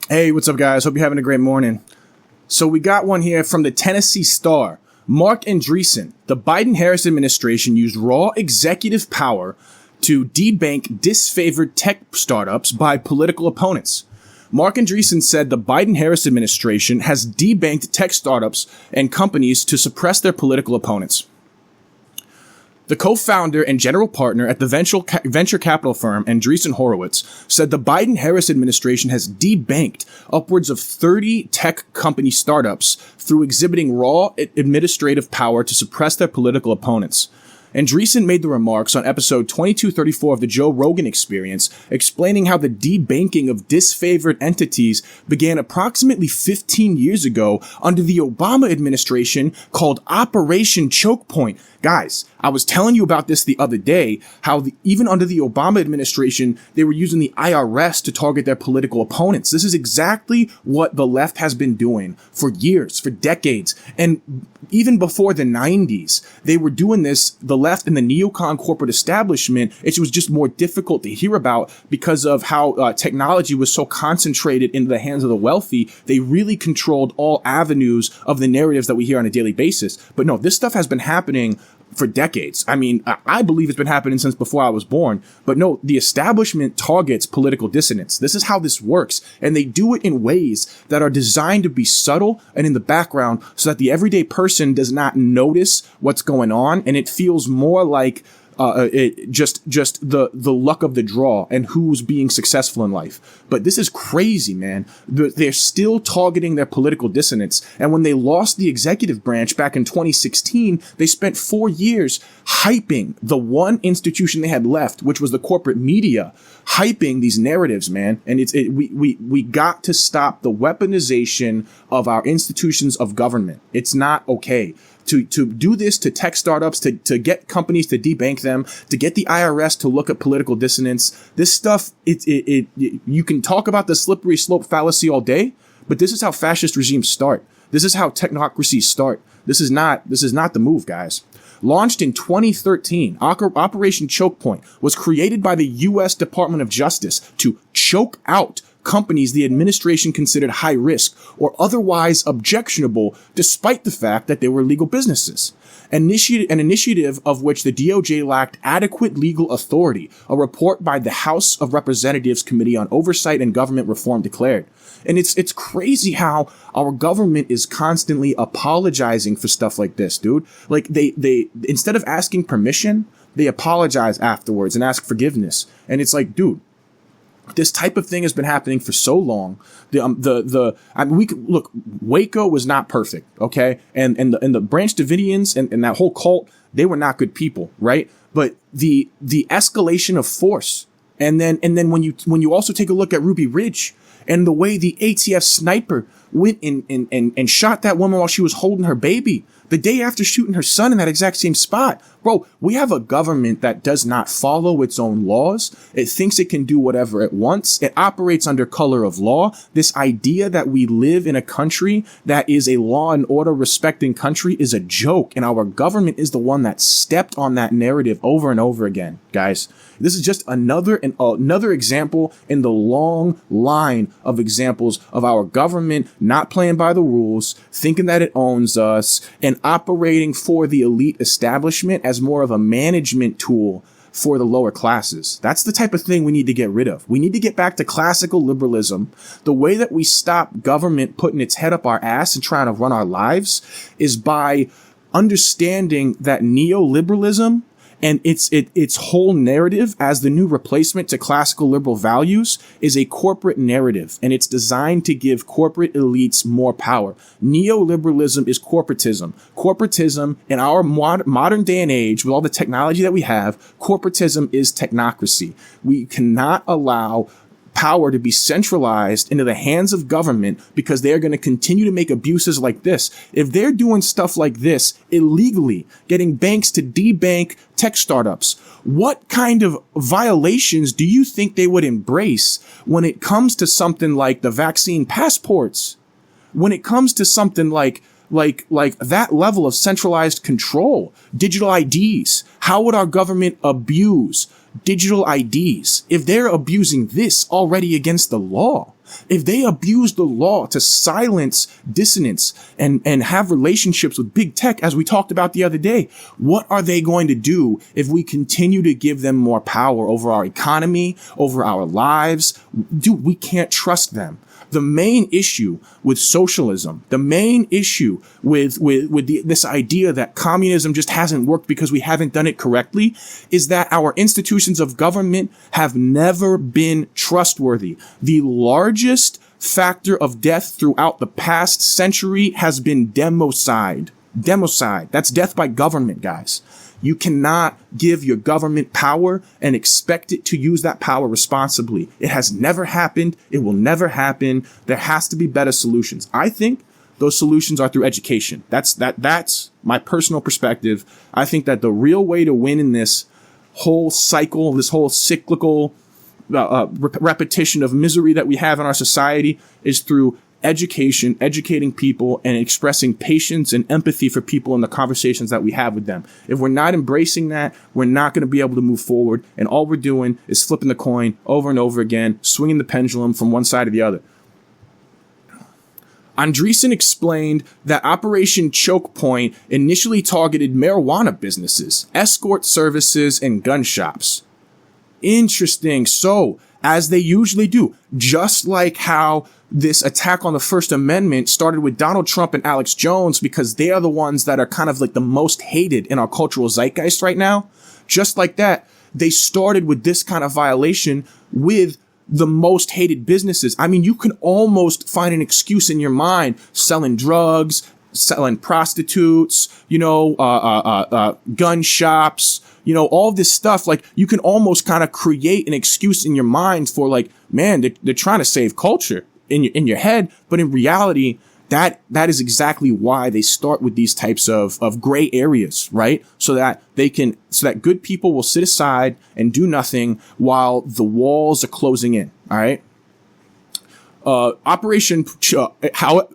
Hey, what's up, guys? Hope you're having a great morning. So we got one here from the Tennessee Star. Marc Andreessen. The Biden-Harris administration used raw executive power to debank disfavored tech startups by political opponents. Marc Andreessen said the Biden-Harris administration has debanked tech startups and companies to suppress their political opponents. The co-founder and general partner at the venture capital firm Andreessen Horowitz said the Biden-Harris administration has debanked upwards of 30 tech company startups through exhibiting raw administrative power to suppress their political opponents. Andreessen made the remarks on episode 2234 of the Joe Rogan Experience, explaining how the debanking of disfavored entities began approximately 15 years ago under the Obama administration, called Operation Choke Point. Guys, I was telling you about this the other day, how even under the Obama administration, they were using the IRS to target their political opponents. This is exactly what the left has been doing for years, for decades. And even before the 90s, they were doing this, the left and the neocon corporate establishment. It was just more difficult to hear about because of how technology was so concentrated in the hands of the wealthy. They really controlled all avenues of the narratives that we hear on a daily basis. But no, this stuff has been happening for decades. I mean, I believe it's been happening since before I was born. But no, the establishment targets political dissidents. This is how this works. And they do it in ways that are designed to be subtle and in the background so that the everyday person does not notice what's going on. And it feels more like just the luck of the draw and who's being successful in life. But this is crazy, man. They're still targeting their political dissonance. And when they lost the executive branch back in 2016, they spent 4 years hyping the one institution they had left, which was the corporate media, hyping these narratives, man. And we got to stop the weaponization of our institutions of government. It's not okay. To do this to tech startups, to get companies to debank them, to get the IRS to look at political dissonance. This stuff, you can talk about the slippery slope fallacy all day, but this is how fascist regimes start. This is how technocracies start. This is not the move, guys. Launched in 2013, Operation Choke Point was created by the U.S. Department of Justice to choke out companies the administration considered high risk or otherwise objectionable, despite the fact that they were legal businesses. An initiative of which the DOJ lacked adequate legal authority, a report by the House of Representatives Committee on Oversight and Government Reform declared. And it's crazy how our government is constantly apologizing for stuff like this, dude. Like they instead of asking permission, they apologize afterwards and ask forgiveness. And it's like, dude, this type of thing has been happening for so long. Look, Waco was not perfect, okay? And the Branch Davidians and that whole cult, they were not good people, right? But the escalation of force, and then when you also take a look at Ruby Ridge and the way the ATF sniper went and shot that woman while she was holding her baby the day after shooting her son in that exact same spot. Bro, we have a government that does not follow its own laws. It thinks it can do whatever it wants. It operates under color of law. This idea that we live in a country that is a law and order respecting country is a joke. And our government is the one that stepped on that narrative over and over again, guys. This is just another example in the long line of examples of our government not playing by the rules, thinking that it owns us, and operating for the elite establishment as more of a management tool for the lower classes. That's the type of thing we need to get rid of. We need to get back to classical liberalism. The way that we stop government putting its head up our ass and trying to run our lives is by understanding that neoliberalism and its whole narrative as the new replacement to classical liberal values is a corporate narrative, and it's designed to give corporate elites more power. Neoliberalism is corporatism. Corporatism in our modern day and age, with all the technology that we have, corporatism is technocracy. We cannot allow power to be centralized into the hands of government because they're going to continue to make abuses like this. If they're doing stuff like this illegally, getting banks to debank tech startups, what kind of violations do you think they would embrace when it comes to something like the vaccine passports? When it comes to something like that level of centralized control, digital IDs, how would our government abuse digital IDs, if they're abusing this already against the law, if they abuse the law to silence dissonance and have relationships with big tech, as we talked about the other day, what are they going to do if we continue to give them more power over our economy, over our lives? Dude, we can't trust them. The main issue with socialism, the main issue with this idea that communism just hasn't worked because we haven't done it correctly, is that our institutions of government have never been trustworthy. The largest factor of death throughout the past century has been democide. Democide. That's death by government, guys. You cannot give your government power and expect it to use that power responsibly. It has never happened. It will never happen. There has to be better solutions. I think those solutions are through education. That's my personal perspective. I think that the real way to win in this whole cycle, this whole cyclical repetition of misery that we have in our society, is through education, educating people, and expressing patience and empathy for people in the conversations that we have with them. If we're not embracing that, we're not going to be able to move forward. And all we're doing is flipping the coin over and over again, swinging the pendulum from one side to the other. Andreessen explained that Operation Choke Point initially targeted marijuana businesses, escort services, and gun shops. Interesting. So, as they usually do, just like how this attack on the First Amendment started with Donald Trump and Alex Jones, because they are the ones that are kind of like the most hated in our cultural zeitgeist right now. Just like that, they started with this kind of violation with the most hated businesses. I mean, you can almost find an excuse in your mind: selling drugs, selling prostitutes, gun shops, all this stuff. Like, you can almost kind of create an excuse in your mind for, like, man, they're trying to save culture in your head. But in reality, that is exactly why they start with these types of gray areas, right? So that good people will sit aside and do nothing while the walls are closing in. All right.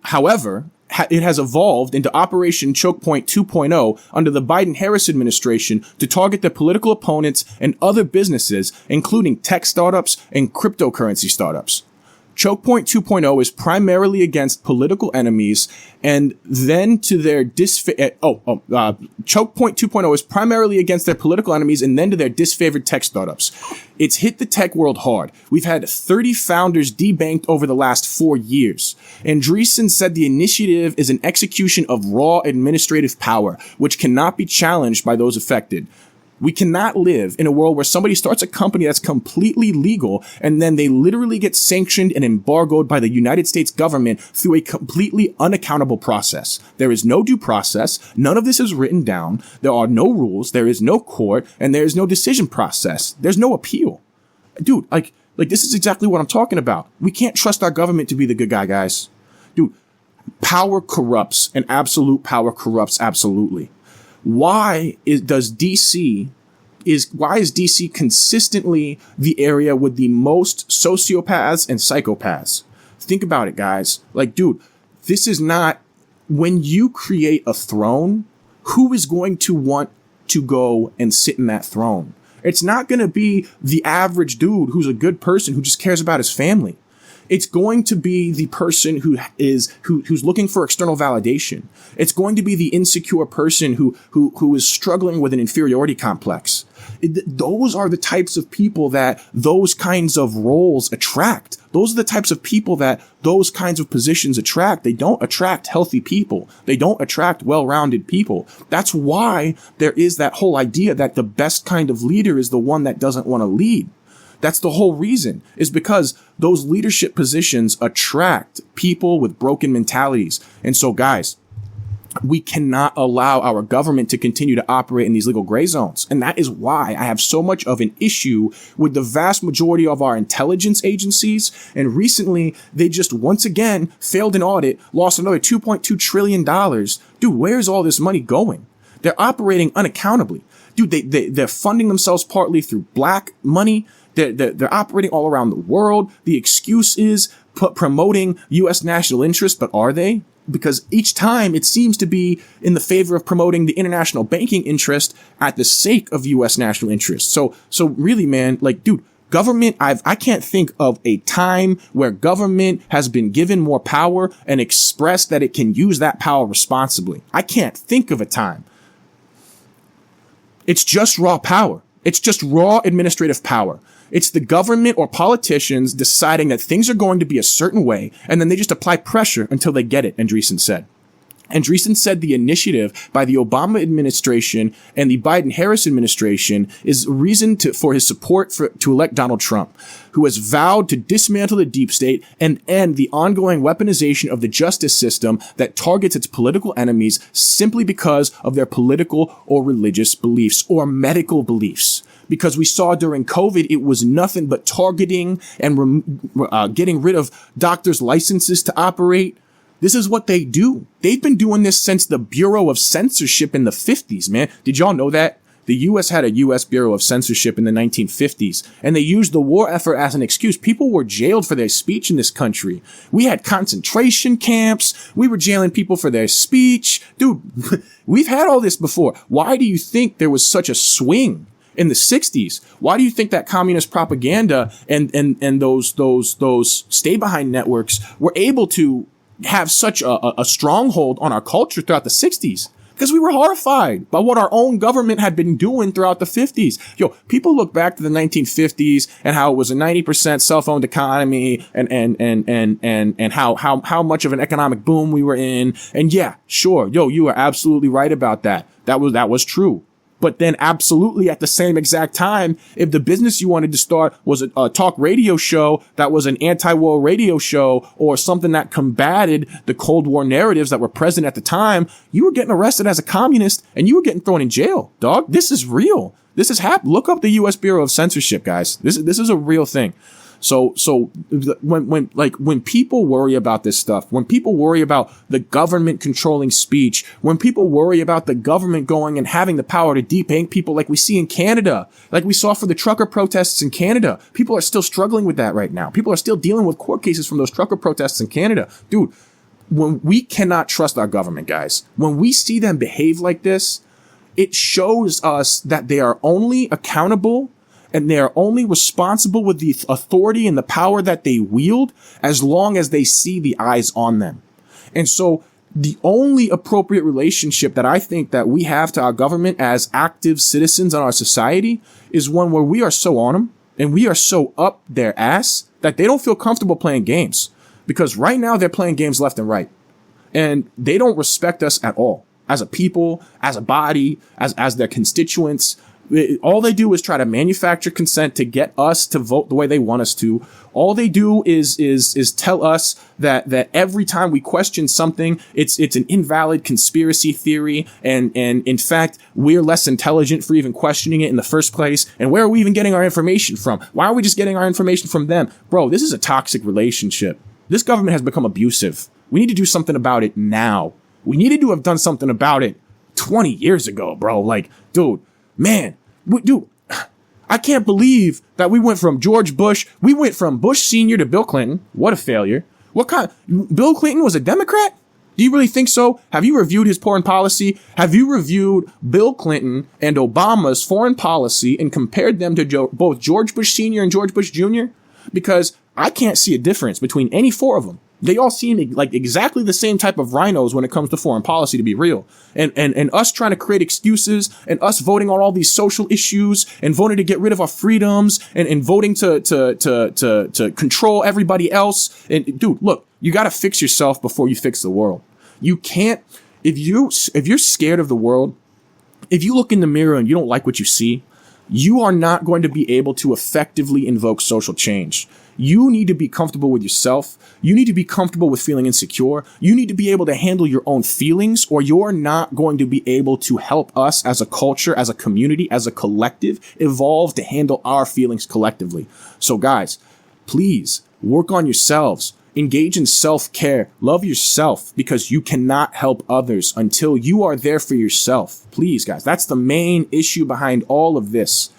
However, it has evolved into Operation Choke Point 2.0 under the Biden-Harris administration to target their political opponents and other businesses, including tech startups and cryptocurrency startups. Choke Point 2.0 is primarily against political enemies, and then to their Choke Point 2.0 is primarily against their political enemies and then to their disfavored tech startups. It's hit the tech world hard. We've had 30 founders debanked over the last 4 years. Andreessen said the initiative is an execution of raw administrative power, which cannot be challenged by those affected. We cannot live in a world where somebody starts a company that's completely legal and then they literally get sanctioned and embargoed by the United States government through a completely unaccountable process. There is no due process. None of this is written down. There are no rules. There is no court, and there is no decision process. There's no appeal. Dude, like this is exactly what I'm talking about. We can't trust our government to be the good guy, guys. Dude, power corrupts, and absolute power corrupts absolutely. Why is DC consistently the area with the most sociopaths and psychopaths? Think about it, guys. Like, dude, this is not, when you create a throne, who is going to want to go and sit in that throne? It's not going to be the average dude who's a good person who just cares about his family. It's going to be the person who's looking for external validation. It's going to be the insecure person who is struggling with an inferiority complex. Those are the types of people that those kinds of roles attract. Those are the types of people that those kinds of positions attract. They don't attract healthy people. They don't attract well-rounded people. That's why there is that whole idea that the best kind of leader is the one that doesn't want to lead. That's the whole reason, is because those leadership positions attract people with broken mentalities. And so, guys, we cannot allow our government to continue to operate in these legal gray zones. And that is why I have so much of an issue with the vast majority of our intelligence agencies. And recently, they just once again failed an audit, lost another $2.2 trillion. Dude, where's all this money going? They're operating unaccountably. Dude, they're funding themselves partly through black money. They're operating all around the world. The excuse is promoting U.S. national interest, but are they? because each time it seems to be in the favor of promoting the international banking interest at the sake of U.S. national interest. So really, man, like, dude, government, I can't think of a time where government has been given more power and expressed that it can use that power responsibly. I can't think of a time. It's just raw power. It's just raw administrative power. It's the government or politicians deciding that things are going to be a certain way, and then they just apply pressure until they get it, Andreessen said. Andreessen said the initiative by the Obama administration and the Biden-Harris administration is reason for his support to elect Donald Trump, who has vowed to dismantle the deep state and end the ongoing weaponization of the justice system that targets its political enemies simply because of their political or religious beliefs or medical beliefs. Because we saw during COVID, it was nothing but targeting and getting rid of doctors' licenses to operate. This is what they do. They've been doing this since the Bureau of Censorship in the 50s, man. Did y'all know that? The U.S. had a U.S. Bureau of Censorship in the 1950s, and they used the war effort as an excuse. People were jailed for their speech in this country. We had concentration camps. We were jailing people for their speech. Dude, we've had all this before. Why do you think there was such a swing in the 60s? Why do you think that communist propaganda and those stay behind networks were able to have such a stronghold on our culture throughout the 60s? Because we were horrified by what our own government had been doing throughout the 50s. Yo, people look back to the 1950s and how it was a 90% self-owned economy and how much of an economic boom we were in. And yeah, sure, yo, you are absolutely right about that. That was true. But then absolutely at the same exact time, if the business you wanted to start was a talk radio show that was an anti-war radio show or something that combated the Cold War narratives that were present at the time, you were getting arrested as a communist and you were getting thrown in jail, dog. This is real. This is Look up the U.S. Bureau of Censorship, guys. This is a real thing. So when people worry about this stuff, when people worry about the government controlling speech, when people worry about the government going and having the power to debank people like we see in Canada, like we saw for the trucker protests in Canada, people are still struggling with that right now. People are still dealing with court cases from those trucker protests in Canada. Dude, when we cannot trust our government, guys, when we see them behave like this, it shows us that they are only accountable and they are only responsible with the authority and the power that they wield as long as they see the eyes on them. And so the only appropriate relationship that I think that we have to our government as active citizens in our society is one where we are so on them and we are so up their ass that they don't feel comfortable playing games. Because right now they're playing games left and right. And they don't respect us at all. As a people, as a body, as their constituents. All they do is try to manufacture consent to get us to vote the way they want us to. All they do is tell us that every time we question something, it's an invalid conspiracy theory. And in fact, we're less intelligent for even questioning it in the first place. And where are we even getting our information from? Why are we just getting our information from them? Bro, this is a toxic relationship. This government has become abusive. We need to do something about it now. We needed to have done something about it 20 years ago, bro. Like, dude. Man, dude, I can't believe that we went from George Bush. We went from Bush Sr. to Bill Clinton. What a failure. Bill Clinton was a Democrat? Do you really think so? Have you reviewed his foreign policy? Have you reviewed Bill Clinton and Obama's foreign policy and compared them to both George Bush Sr. and George Bush Jr.? Because I can't see a difference between any four of them. They all seem like exactly the same type of rhinos when it comes to foreign policy, to be real. And us trying to create excuses and us voting on all these social issues and voting to get rid of our freedoms and voting to control everybody else. And dude, look, you got to fix yourself before you fix the world. You can't, if you're scared of the world, if you look in the mirror and you don't like what you see, you are not going to be able to effectively invoke social change. You need to be comfortable with yourself. You need to be comfortable with feeling insecure. You need to be able to handle your own feelings, or you're not going to be able to help us as a culture, as a community, as a collective, evolve to handle our feelings collectively. So guys, please work on yourselves. Engage in self-care. Love yourself, because you cannot help others until you are there for yourself. Please, guys, that's the main issue behind all of this.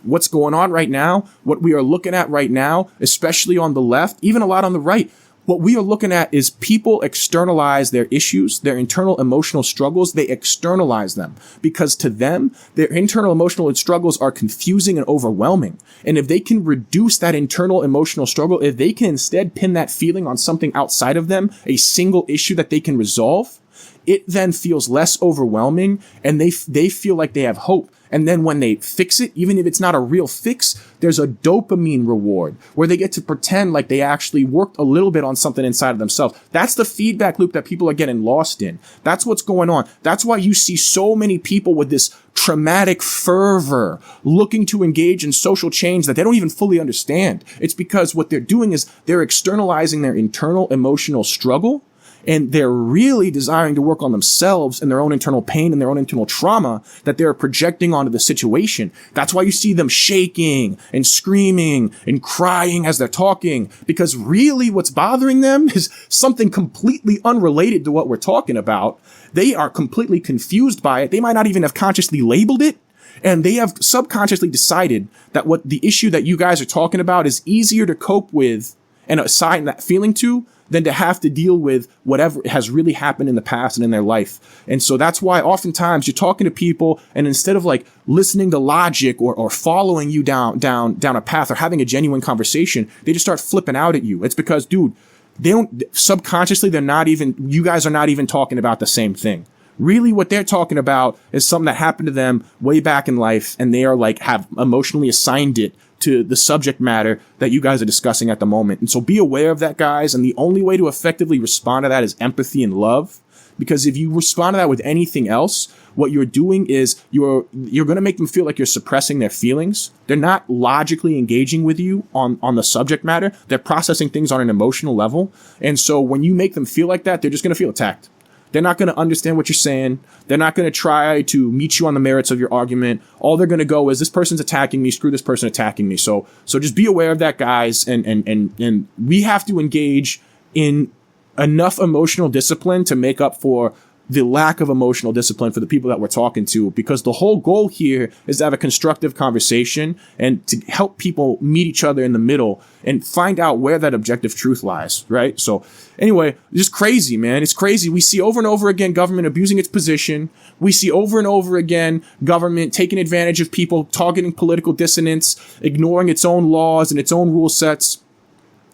What's going on right now, what we are looking at right now, especially on the left, even a lot on the right, What we are looking at is people externalize their issues, their internal emotional struggles. They externalize them because to them, their internal emotional struggles are confusing and overwhelming. And if they can reduce that internal emotional struggle, if they can instead pin that feeling on something outside of them, a single issue that they can resolve, it then feels less overwhelming and they feel like they have hope. And then when they fix it, even if it's not a real fix, there's a dopamine reward where they get to pretend like they actually worked a little bit on something inside of themselves. That's the feedback loop that people are getting lost in. That's what's going on. That's why you see so many people with this traumatic fervor looking to engage in social change that they don't even fully understand. It's because what they're doing is they're externalizing their internal emotional struggle. And they're really desiring to work on themselves and their own internal pain and their own internal trauma that they're projecting onto the situation. That's why you see them shaking and screaming and crying as they're talking, because really what's bothering them is something completely unrelated to what we're talking about. They are completely confused by it. They might not even have consciously labeled it. And they have subconsciously decided that what the issue that you guys are talking about is easier to cope with and assign that feeling to than to have to deal with whatever has really happened in the past and in their life. And so that's why oftentimes you're talking to people and instead of like listening to logic or following you down a path or having a genuine conversation, they just start flipping out at you. It's because, dude, they don't subconsciously, you guys are not even talking about the same thing. Really what they're talking about is something that happened to them way back in life and they are like have emotionally assigned it to the subject matter that you guys are discussing at the moment. And so be aware of that, guys. And the only way to effectively respond to that is empathy and love. Because if you respond to that with anything else, what you're doing is you're going to make them feel like you're suppressing their feelings. They're not logically engaging with you on the subject matter. They're processing things on an emotional level. And so when you make them feel like that, they're just going to feel attacked. They're not going to understand what you're saying. They're not going to try to meet you on the merits of your argument. All they're going to go is this person's attacking me. Screw this person attacking me. So just be aware of that, guys. And we have to engage in enough emotional discipline to make up for the lack of emotional discipline for the people that we're talking to, because the whole goal here is to have a constructive conversation and to help people meet each other in the middle and find out where that objective truth lies, right? So anyway, just crazy, man. It's crazy. We see over and over again government abusing its position. We see over and over again government taking advantage of people, targeting political dissonance, ignoring its own laws and its own rule sets.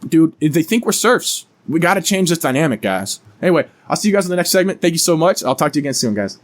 Dude, they think we're serfs. We got to change this dynamic, guys. Anyway, I'll see you guys in the next segment. Thank you so much. I'll talk to you again soon, guys.